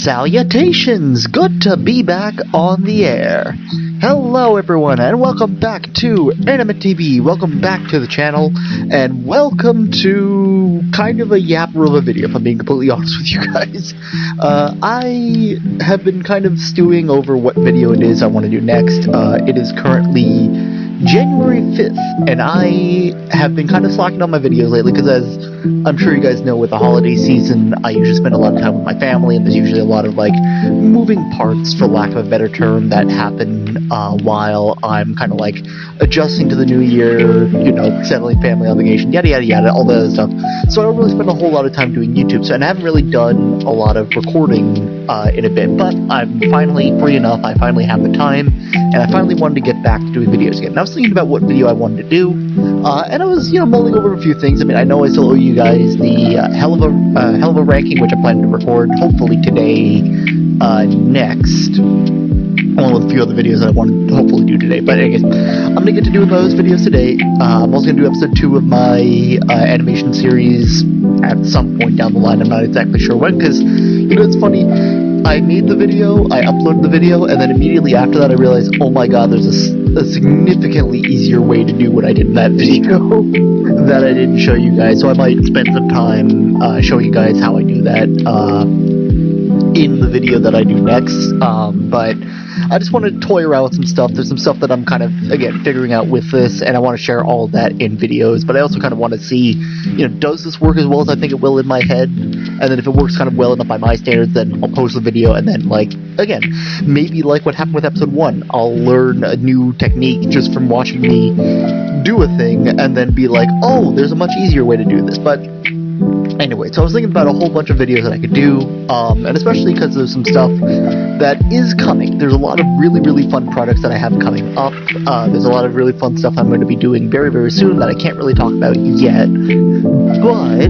Salutations! Good to be back on the air. Hello everyone, and welcome back to Ani-mity. Welcome back to the channel, and welcome to kind of a yapper of a video, if I'm being completely honest with you guys. I have been kind of stewing over what video it is I want to do next. It is currently January 5th, and I have been kind of slacking on my videos lately because, as I'm sure you guys know, with the holiday season, I usually spend a lot of time with my family, and there's usually a lot of, like, moving parts, for lack of a better term, that happen while I'm kind of, like, adjusting to the new year, you know, settling family obligation, yada yada yada, all that other stuff. So I don't really spend a whole lot of time doing YouTube, and I haven't really done a lot of recording in a bit, but I'm finally free enough, I finally have the time, and I finally wanted to get back to doing videos again. And I was thinking about what video I wanted to do, and I was, you know, mulling over a few things. I mean, I know I still owe you guys the hell of a ranking, which I'm planning to record, hopefully today, next. Along with a few other videos that I want to hopefully do today. But anyways, I'm going to get to doing those videos today. I'm also going to do episode 2 of my animation series at some point down the line. I'm not exactly sure when, because, you know, it's funny. I made the video, I uploaded the video, and then immediately after that I realized, oh my god, there's a significantly easier way to do what I did in that video that I didn't show you guys. So I might spend some time showing you guys how I do that in the video that I do next. But I just want to toy around with some stuff. There's some stuff that I'm kind of, again, figuring out with this, and I want to share all of that in videos, but I also kind of want to see, you know, does this work as well as I think it will in my head? And then if it works kind of well enough by my standards, then I'll post the video, and then, like, again, maybe like what happened with episode 1, I'll learn a new technique just from watching me do a thing, and then be like, oh, there's a much easier way to do this. But anyway, so I was thinking about a whole bunch of videos that I could do, and especially because there's some stuff that is coming. There's a lot of really, really fun projects that I have coming up. There's a lot of really fun stuff I'm going to be doing very, very soon that I can't really talk about yet. But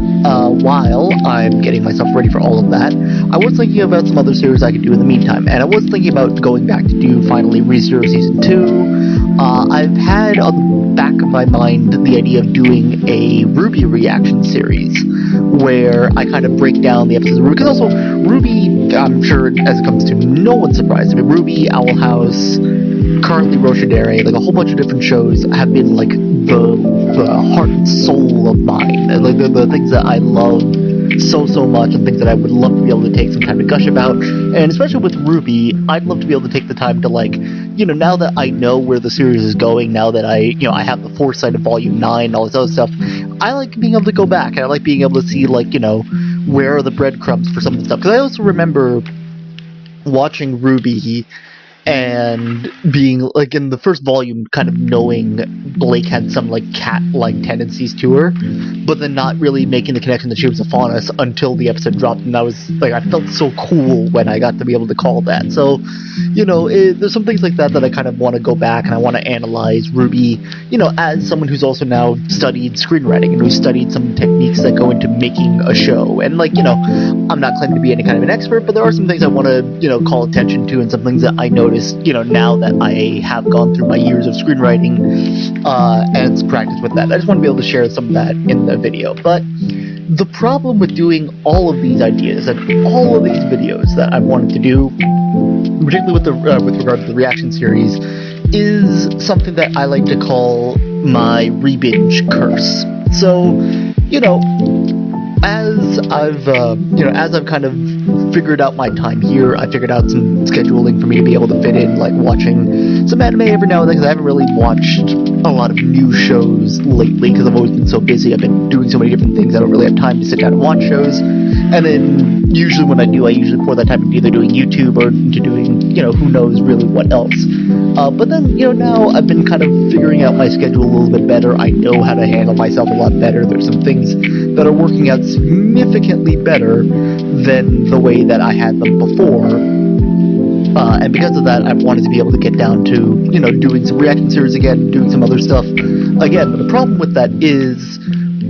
while I'm getting myself ready for all of that, I was thinking about some other series I could do in the meantime, and I was thinking about going back to do finally ReZero Season 2. I've had on the back of my mind the idea of doing a Ruby reaction series, where I kind of break down the episodes of Ruby, because also Ruby, I'm sure as it comes to no one's surprised, I mean, Ruby, Owl House, currently Roshidere, like a whole bunch of different shows have been like the heart and soul of mine, and like the things that I love so much, and things that I would love to be able to take some time to gush about. And especially with Ruby, I'd love to be able to take the time to, like, you know, now that I know where the series is going, now that I have the foresight of Volume 9 all this other stuff, I like being able to go back, and I like being able to see, like, you know, where are the breadcrumbs for some of the stuff. Because I also remember watching Ruby and being, like, in the first volume, kind of knowing Blake had some, like, cat-like tendencies to her, but then not really making the connection that she was a faunus until the episode dropped, and I was, like, I felt so cool when I got to be able to call that. So, you know, there's some things like that that I kind of want to go back, and I want to analyze Ruby, you know, as someone who's also now studied screenwriting, and who's studied some techniques that go into making a show. And, like, you know, I'm not claiming to be any kind of an expert, but there are some things I want to, you know, call attention to, and some things that I noticed, you know, now that I have gone through my years of screenwriting and some practice with that. I just want to be able to share some of that in the video. But the problem with doing all of these ideas and all of these videos that I wanted to do, particularly with regard to the reaction series, is something that I like to call my re-binge curse. So, you know, as I've kind of figured out my time here, I figured out some scheduling for me to be able to fit in, like, watching some anime every now and then, because I haven't really watched a lot of new shows lately, because I've always been so busy. I've been doing so many different things, I don't really have time to sit down and watch shows. And then, usually when I do, I usually pour that time into either doing YouTube or into doing, you know, who knows really what else. But then, you know, now I've been kind of figuring out my schedule a little bit better. I know how to handle myself a lot better. There's some things that are working out significantly better than the way that I had them before. And because of that, I've wanted to be able to get down to, you know, doing some reaction series again, doing some other stuff again. But the problem with that is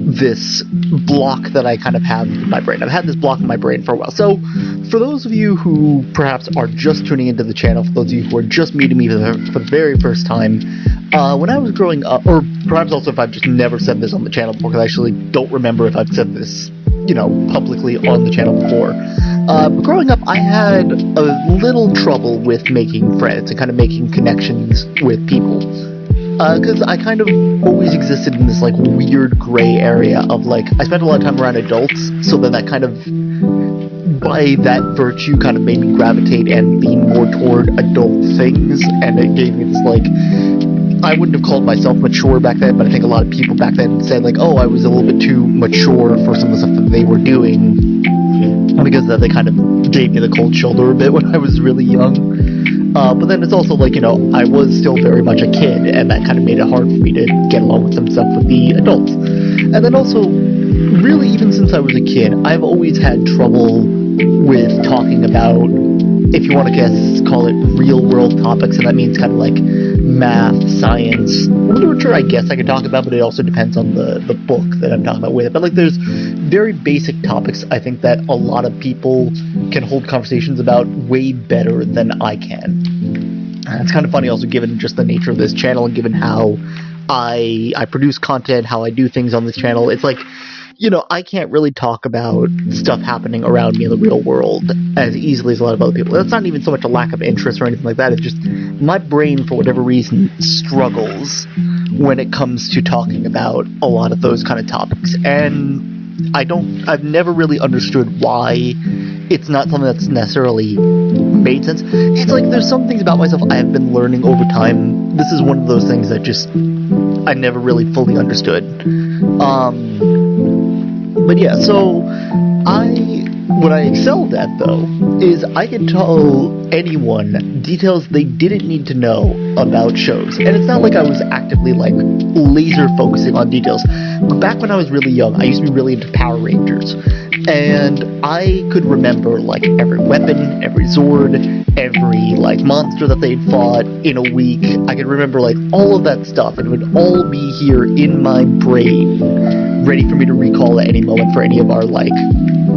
this block that I kind of have in my brain. I've had this block in my brain for a while. So, for those of you who perhaps are just tuning into the channel, for those of you who are just meeting me for the very first time, when I was growing up, or perhaps also if I've just never said this on the channel before, because I actually don't remember if I've said this, you know, publicly on the channel before, Growing up, I had a little trouble with making friends and kind of making connections with people. Because I kind of always existed in this, like, weird gray area of, like, I spent a lot of time around adults, so then that kind of, by that virtue, kind of made me gravitate and lean more toward adult things, and it gave me this, like, I wouldn't have called myself mature back then, but I think a lot of people back then said, like, oh, I was a little bit too mature for some of the stuff that they were doing, because that they kind of gave me the cold shoulder a bit when I was really young. But then it's also like, you know, I was still very much a kid, and that kind of made it hard for me to get along with some stuff with the adults. And then also, really, even since I was a kid, I've always had trouble with talking about, if you want to guess, call it real-world topics, and that means kind of like math, science, literature, I guess I could talk about, but it also depends on the book that I'm talking about with it. But, like, there's very basic topics, I think, that a lot of people can hold conversations about way better than I can. And it's kind of funny also, given just the nature of this channel and given how I produce content, how I do things on this channel. It's like, you know, I can't really talk about stuff happening around me in the real world as easily as a lot of other people. That's not even so much a lack of interest or anything like that. It's just my brain, for whatever reason, struggles when it comes to talking about a lot of those kind of topics. And I've never really understood why it's not something that's necessarily made sense. It's like there's some things about myself I have been learning over time. This is one of those things that just I never really fully understood. But yeah, so what I excelled at, though, is I could tell anyone details they didn't need to know about shows. And it's not like I was actively, like, laser focusing on details. But back when I was really young, I used to be really into Power Rangers. And I could remember, like, every weapon, every Zord, every, like, monster that they'd fought in a week. I could remember, like, all of that stuff. And it would all be here in my brain, ready for me to recall at any moment for any of our, like,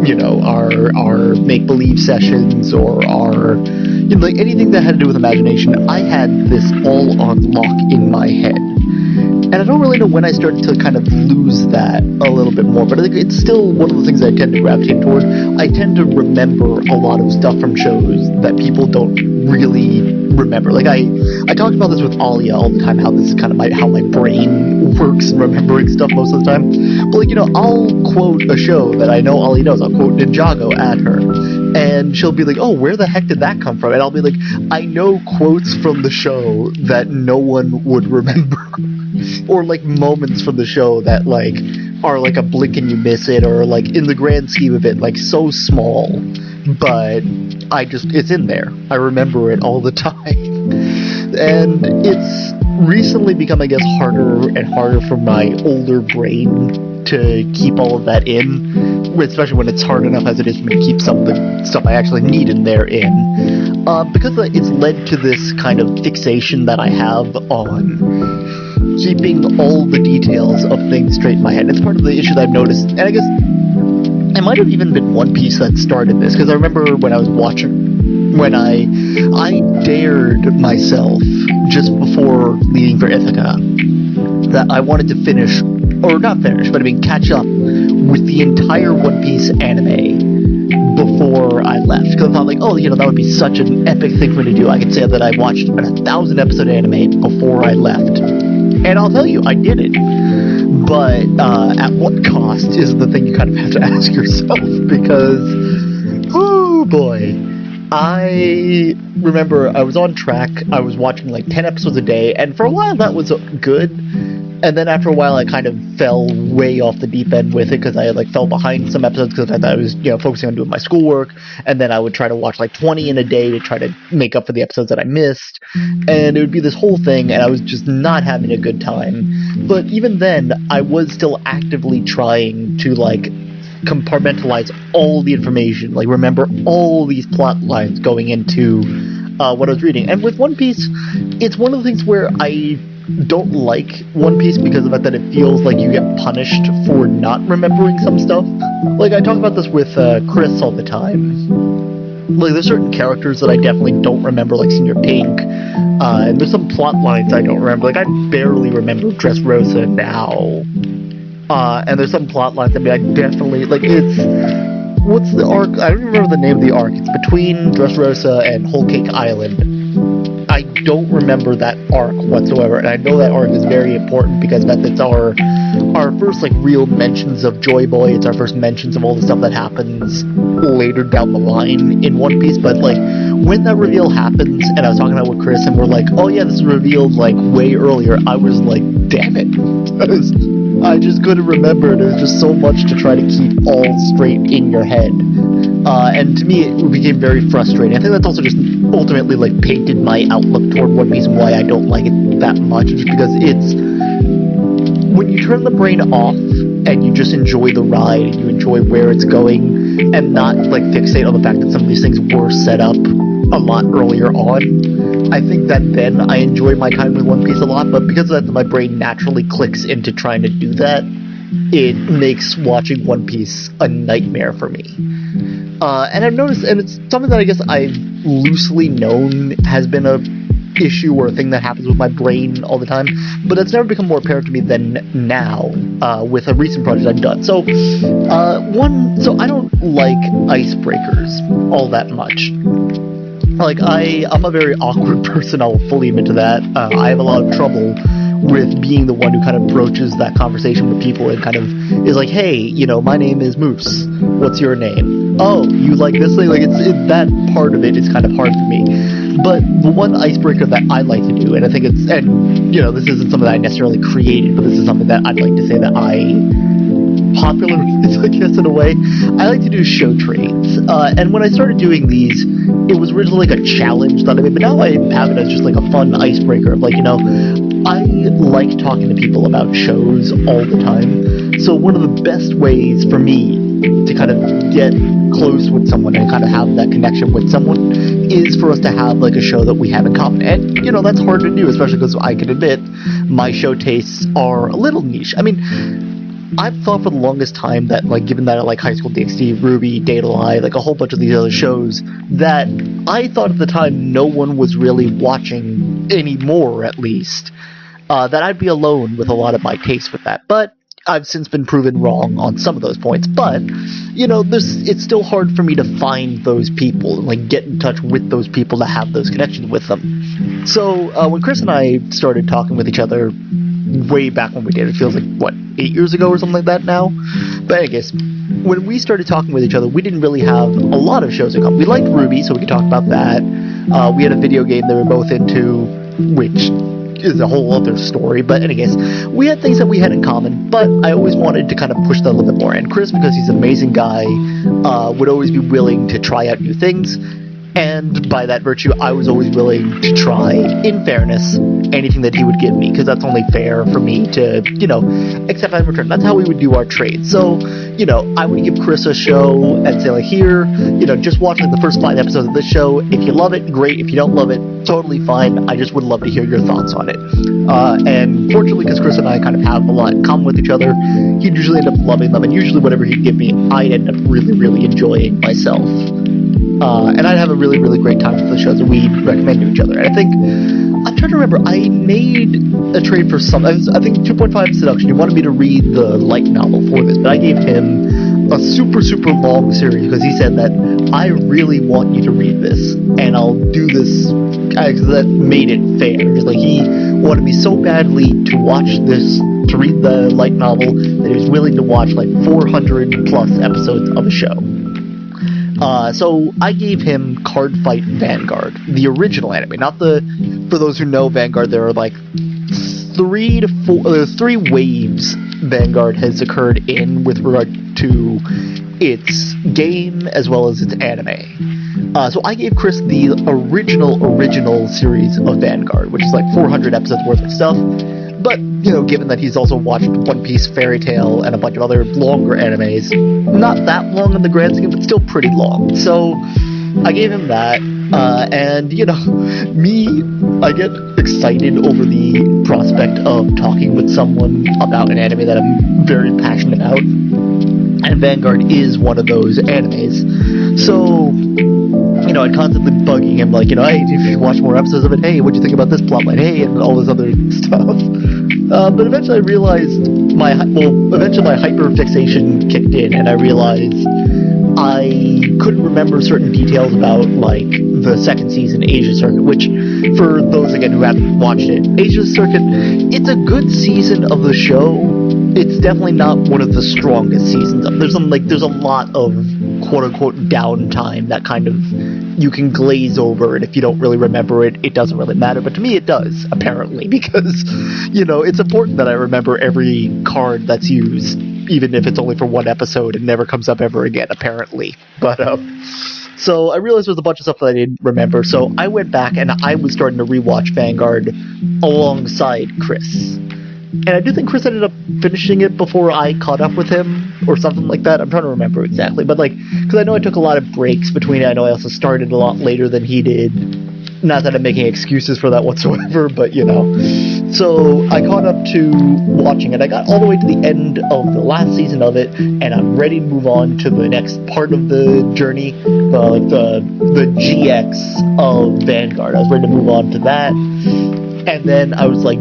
you know, our make-believe sessions, or our, you know, like, anything that had to do with imagination. I had this all on lock in my head. And I don't really know when I started to kind of lose that a little bit more, but I think it's still one of the things I tend to gravitate toward. I tend to remember a lot of stuff from shows that people don't really remember. Like, I talked about this with Alia all the time, how this is kind of how my brain works and remembering stuff most of the time. But, like, you know, I'll quote a show that I know Alia knows. I'll quote Ninjago at her, and she'll be like, oh, where the heck did that come from? And I'll be like, I know quotes from the show that no one would remember. Or, like, moments from the show that, like, are like a blink and you miss it, or, like, in the grand scheme of it, like, so small, but it's in there. I remember it all the time. And it's recently become, I guess, harder and harder for my older brain to keep all of that in, especially when it's hard enough as it is for me to keep some of the stuff I actually need in there in. Because it's led to this kind of fixation that I have on keeping all the details of things straight in my head. It's part of the issue that I've noticed, and I guess it might have even been One Piece that started this, because I remember when I was watching, when I dared myself just before leaving for Ithaca that I wanted to finish, or not finish, but I mean catch up with the entire One Piece anime before I left, because I thought, like, oh, you know, that would be such an epic thing for me to do. I could say that I watched a 1,000 episode anime before I left. And I'll tell you, I did it. But at what cost is the thing you kind of have to ask yourself, because, oh boy. I remember I was on track, I was watching like 10 episodes a day, and for a while that was good. And then after a while I kind of fell way off the deep end with it, because I like fell behind some episodes because I was, you know, focusing on doing my schoolwork, and then I would try to watch like 20 in a day to try to make up for the episodes that I missed, and it would be this whole thing, and I was just not having a good time. But even then, I was still actively trying to like compartmentalize all the information, like remember all these plot lines going into what I was reading. And with One Piece, it's one of the things where I don't like One Piece because of the fact that it feels like you get punished for not remembering some stuff. Like, I talk about this with Chris all the time. Like, there's certain characters that I definitely don't remember, like Senior Pink, and there's some plot lines I don't remember. Like, I barely remember Dressrosa now. And there's some plot lines, I mean, I definitely, like, it's what's the arc? I don't remember the name of the arc. It's between Dressrosa and Whole Cake Island. I don't remember that arc whatsoever, and I know that arc is very important because it's our first like real mentions of Joy Boy. It's our first mentions of all the stuff that happens later down the line in One Piece. But like when that reveal happens, and I was talking about it with Chris, and we're like, oh yeah, this is revealed like way earlier. I was like, damn it, I just couldn't remember. There was just so much to try to keep all straight in your head. And to me, it became very frustrating. I think that's also just ultimately like painted my outlook toward One Piece and why I don't like it that much. Just because it's when you turn the brain off and you just enjoy the ride and you enjoy where it's going and not like fixate on the fact that some of these things were set up a lot earlier on. I think that then I enjoy my time with One Piece a lot, but because of that, my brain naturally clicks into trying to do that. It makes watching One Piece a nightmare for me. And I've noticed, and it's something that I guess I've loosely known has been a issue or a thing that happens with my brain all the time, but it's never become more apparent to me than now with a recent project I've done. So, so I don't like icebreakers all that much. Like, I'm a very awkward person, I'll fully admit to that. I have a lot of trouble with being the one who kind of broaches that conversation with people and kind of is like, hey, you know, my name is Moose. What's your name? Oh, you like this thing? Like, that part of it is kind of hard for me. But the one icebreaker that I like to do, and I think and, you know, this isn't something that I necessarily created, but this is something that I'd like to say that I popularized, I guess, in a way. I like to do show trades. And when I started doing these, it was originally like a challenge that I made, but now I have it as just like a fun icebreaker of like, you know, I like talking to people about shows all the time. So one of the best ways for me to kind of get close with someone and kind of have that connection with someone is for us to have like a show that we have in common. And, you know, that's hard to do, especially because I can admit my show tastes are a little niche. I mean, I've thought for the longest time that, like, given that I like High School DxD, Ruby, Data Live, like a whole bunch of these other shows, that I thought at the time no one was really watching anymore, at least, that I'd be alone with a lot of my taste with that. But I've since been proven wrong on some of those points. But, you know, it's still hard for me to find those people and, like, get in touch with those people to have those connections with them. So when Chris and I started talking with each other way back when we did, it feels like, what, 8 years ago or something like that now? But I guess when we started talking with each other, we didn't really have a lot of shows in common. We liked Ruby, so we could talk about that. We had a video game that we were both into, which is a whole other story. But anyways, we had things that we had in common, but I always wanted to kind of push that a little bit more. And Chris, because he's an amazing guy, would always be willing to try out new things. And by that virtue, I was always willing to try, in fairness, anything that he would give me, because that's only fair for me to, you know, accept that in return. That's how we would do our trade. So, you know, I would give Chris a show and say, like, here, you know, just watch like the first 5 episodes of this show. If you love it, great. If you don't love it, totally fine. I just would love to hear your thoughts on it. And fortunately, because Chris and I kind of have a lot in common with each other, he'd usually end up loving them, and usually whatever he'd give me, I'd end up really, really enjoying myself. And I'd have a really, really great time with the shows that we recommend to each other. And I think, I'm trying to remember, I made a trade for some, I think 2.5 Seduction, he wanted me to read the light novel for this, but I gave him a super, super long series because he said that I really want you to read this, and I'll do this, that made it fair. Because, like, he wanted me so badly to watch this, to read the light novel, that he was willing to watch like 400 plus episodes of a show. So I gave him Card Fight Vanguard, the original anime, not the, for those who know Vanguard, there are like 3 waves Vanguard has occurred in with regard to its game as well as its anime. So I gave Chris the original series of Vanguard, which is like 400 episodes worth of stuff. But, you know, given that he's also watched One Piece, Fairy Tail, and a bunch of other longer animes, not that long in the grand scheme, but still pretty long. So I gave him that, and, you know, I get excited over the prospect of talking with someone about an anime that I'm very passionate about, and Vanguard is one of those animes. So, you know, I'd constantly bugging him, like, you know, hey, if you watch more episodes of it, hey, what'd you think about this plotline, hey, and all this other stuff. But eventually I realized eventually my hyper fixation kicked in, and I realized I couldn't remember certain details about, like, the second season, Asia Circuit, which, for those, again, who haven't watched it, Asia Circuit, it's a good season of the show. It's definitely not one of the strongest seasons. There's a lot of quote-unquote downtime that kind of you can glaze over, and if you don't really remember it, it doesn't really matter. But to me, it does, apparently, because, it's important that I remember every card that's used, even if it's only for one episode and never comes up ever again, apparently. But, so I realized there was a bunch of stuff that I didn't remember, so I went back and I was starting to rewatch Vanguard alongside Chris. And I do think Chris ended up finishing it before I caught up with him, or something like that. I'm trying to remember exactly. But, because I know I took a lot of breaks between it. I know I also started a lot later than he did. Not that I'm making excuses for that whatsoever, but, So I caught up to watching it. I got all the way to the end of the last season of it, and I'm ready to move on to the next part of the journey, the GX of Vanguard. I was ready to move on to that. And then I was like,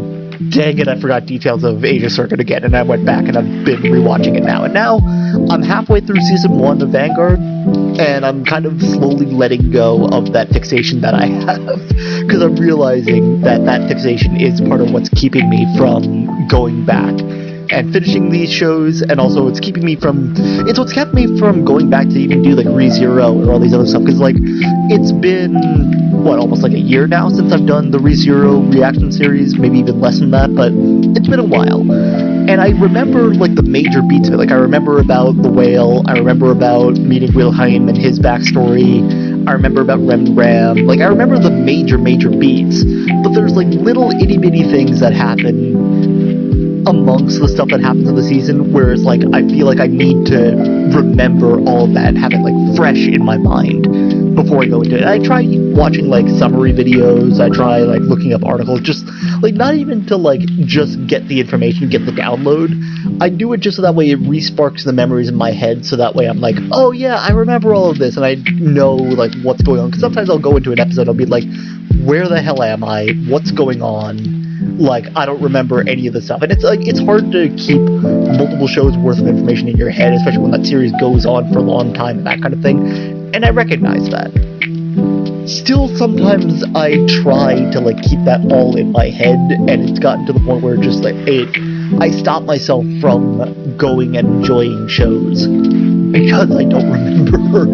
dang it, I forgot details of Asia Circuit again, and I went back and I've been rewatching it now. And now I'm halfway through season 1 of Vanguard, and I'm kind of slowly letting go of that fixation that I have, because I'm realizing that that fixation is part of what's keeping me from going back and finishing these shows, and also it's what's kept me from going back to even do, like, ReZero and all these other stuff, because, like, it's been, almost like a year now since I've done the ReZero reaction series, maybe even less than that, but it's been a while. And I remember, like, the major beats of it. Like, I remember about the whale, I remember about meeting Wilhelm and his backstory, I remember about Rembrandt, like, I remember the major beats, but there's, like, little itty-bitty things that happen amongst the stuff that happens in the season, whereas, like, I feel like I need to remember all of that and have it, like, fresh in my mind before I go into it. I try watching, like, summary videos, I try, like, looking up articles, just, like, not even to, like, just get the information, get the download. I do it just so that way it re-sparks the memories in my head, so that way I'm like, oh yeah, I remember all of this, and I know, like, what's going on, because sometimes I'll go into an episode, I'll be like, where the hell am I? What's going on? Like, I don't remember any of the stuff. And it's like, it's hard to keep multiple shows worth of information in your head, especially when that series goes on for a long time and that kind of thing. And I recognize that. Still, sometimes I try to, like, keep that all in my head, and it's gotten to the point where just, like, I stop myself from going and enjoying shows because I don't remember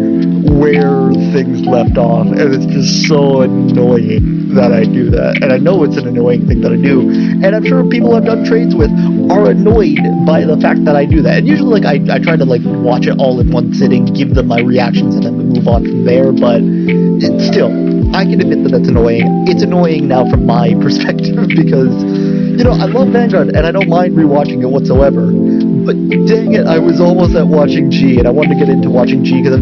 where things left off, and it's just so annoying that I do that. And I know it's an annoying thing that I do, and I'm sure people I've done trades with are annoyed by the fact that I do that. And usually, like, I try to, like, watch it all in one sitting, give them my reactions, and then we move on from there, but it's still, I can admit that that's annoying. It's annoying now from my perspective because, I love Vanguard, and I don't mind rewatching it whatsoever. But dang it, I was almost at watching G, and I wanted to get into watching G, because I've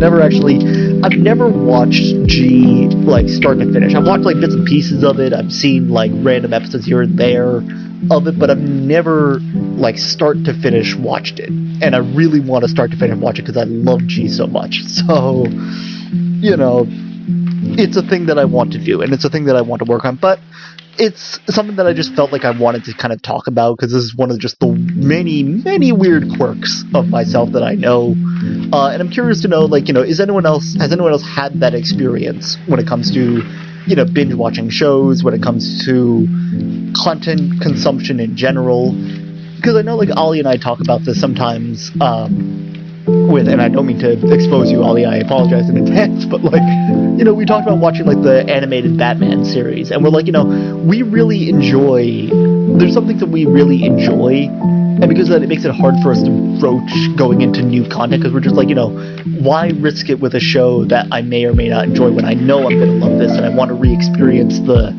never watched G, like, start to finish. I've watched, like, bits and pieces of it, I've seen, like, random episodes here and there of it, but I've never, like, start to finish watched it. And I really want to start to finish watch it, because I love G so much. So, it's a thing that I want to do, and it's a thing that I want to work on, but it's something that I just felt like I wanted to kind of talk about, because this is one of just the many, many weird quirks of myself that I know, and I'm curious to know, like, has anyone else had that experience when it comes to, binge watching shows, when it comes to content consumption in general, because I know, like, Ollie and I talk about this sometimes, and I don't mean to expose you, Ollie, I apologize in advance, but, like, we talked about watching, like, the animated Batman series, and we're like, we really enjoy, there's some things that we really enjoy, and because of that, it makes it hard for us to broach going into new content, because we're just like, why risk it with a show that I may or may not enjoy when I know I'm going to love this, and I want to re-experience the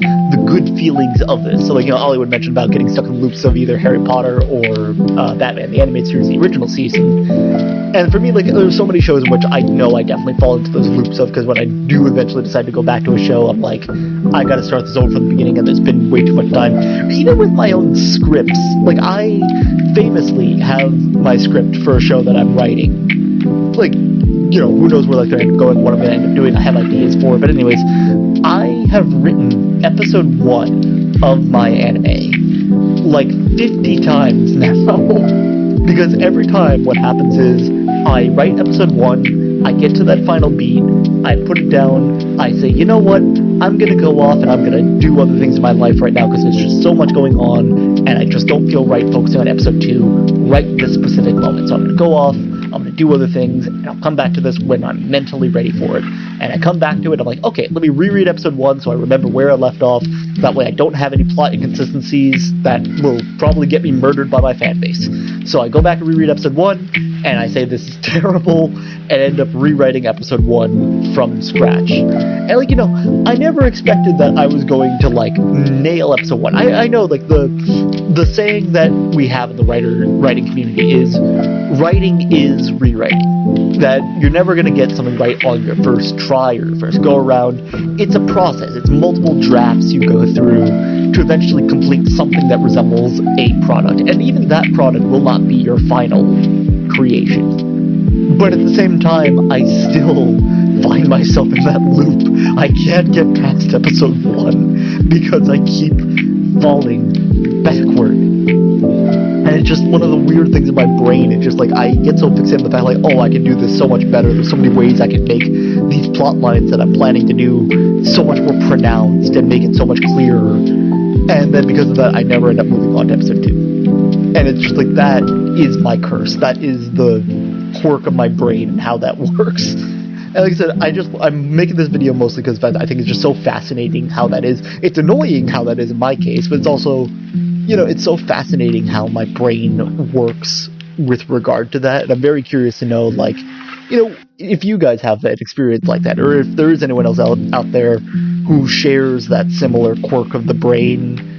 good feelings of this. So, like, Ollie would mention about getting stuck in loops of either Harry Potter or Batman, the animated series, the original season. And for me, like, there's so many shows in which I know I definitely fall into those loops of, because when I do eventually decide to go back to a show, I'm like, I gotta start this over from the beginning, and there's been way too much time. Even with my own scripts, like, I famously have my script for a show that I'm writing. Like, who knows where, like, they're going, what I'm gonna end up doing, I have ideas for it, but anyways, I have written episode 1 of my anime, like, 50 times now. Because every time what happens is I write episode 1, I get to that final beat, I put it down, I say, you know what, I'm gonna go off and I'm gonna do other things in my life right now because there's just so much going on, and I just don't feel right focusing on episode 2 right this specific moment. So I'm gonna go off, I'm going to do other things, and I'll come back to this when I'm mentally ready for it. And I come back to it, I'm like, okay, let me reread episode 1 so I remember where I left off. That way I don't have any plot inconsistencies that will probably get me murdered by my fan base. So I go back and reread episode 1, and I say this is terrible, and end up rewriting episode 1 from scratch. And, like, you know, I never expected that I was going to, like, nail episode 1. I know, like, the saying that we have in the writing community is, writing is rewriting. That you're never going to get something right on your first try or your first go around. It's a process. It's multiple drafts you go through to eventually complete something that resembles a product. And even that product will not be your final creation. But at the same time, I still find myself in that loop. I can't get past episode 1 because I keep falling backward. And it's just one of the weird things in my brain. It's just like I get so fixated on the fact, like, oh, I can do this so much better. There's so many ways I can make these plot lines that I'm planning to do so much more pronounced and make it so much clearer. And then because of that, I never end up moving on to episode 2. And it's just like, that is my curse. That is the quirk of my brain and how that works. And like I said, I'm making this video mostly because I think it's just so fascinating how that is. It's annoying how that is in my case, but it's also, you know, it's so fascinating how my brain works with regard to that. And I'm very curious to know, like, you know, if you guys have that experience like that, or if there is anyone else out there who shares that similar quirk of the brain.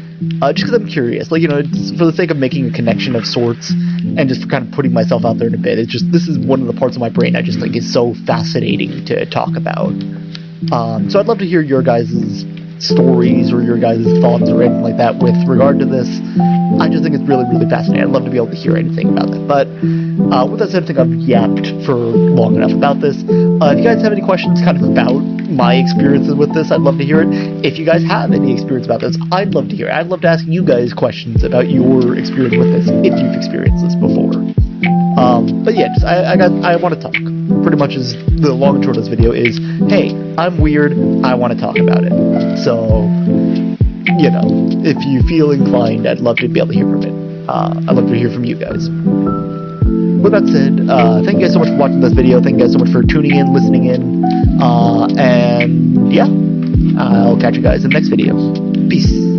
Just because I'm curious, like, you know, it's for the sake of making a connection of sorts, and just for kind of putting myself out there in a bit. It's just, this is one of the parts of my brain I just think is so fascinating to talk about. So I'd love to hear your guys' stories or your guys' thoughts or anything like that with regard to this. I just think it's really, really fascinating. I'd love to be able to hear anything about it. But with that said, I think I've yapped for long enough about this. If you guys have any questions kind of about my experiences with this, I'd love to hear it. If you guys have any experience about this, I'd love to hear it. I'd love to ask you guys questions about your experience with this, if you've experienced this before. But yeah, I want to talk. Pretty much is the long and short of this video is, hey, I'm weird, I want to talk about it. So, you know, if you feel inclined, I'd love to be able to hear from it. I'd love to hear from you guys. With that said, thank you guys so much for watching this video. Thank you guys so much for tuning in, listening in. And yeah, I'll catch you guys in the next video. Peace.